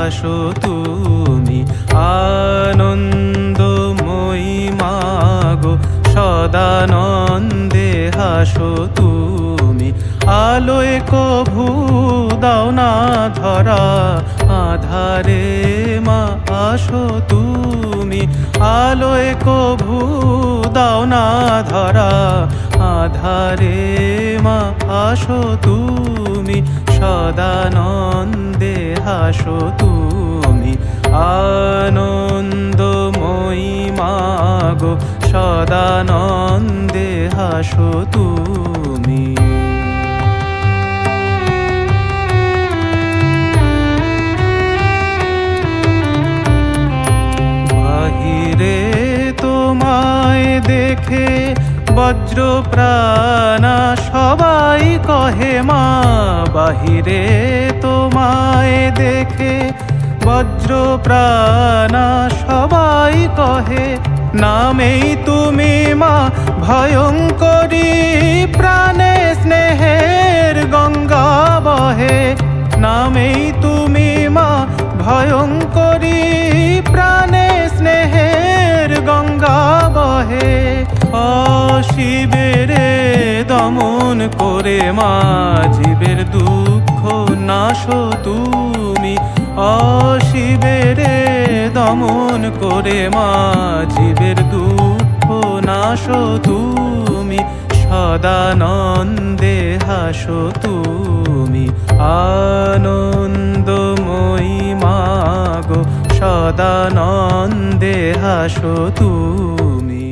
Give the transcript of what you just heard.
হাসো তুমি। আনন্দময়ী মাগো সদানন্দে হাসো তুমি। আলোয় কভু দাও না ধরা, আধারে মা আসো তুমি। আলোয় কভু দাও না ধরা, আধারে মা আসো তুমি। সদানন্দে হাসো তুমি। আনন্দময়ী মাগো সদানন্দে হাসো তুমি। বাহিরে তোমায় দেখে বজ্র প্রাণা সবাই কহে মা। বাহিরে তোমায় দেখে বজ্র প্রাণা সবাই কহে, নামেই তুমি মা ভয়ঙ্করী। প্রাণে স্নেহের গঙ্গা বহে, নামেই তুমি মা ভয়ঙ্করী। প্রাণে স্নেহের গঙ্গা বহে। অশিবের দমন করে মা জীবের দুঃখ নাশো তুমি। অশিবের দমন করে মা জীবের দুঃখ নাশো তুমি। সদানন্দে হাসো তুমি। আনন্দময়ী মাগো সদানন্দে হাসো তুমি।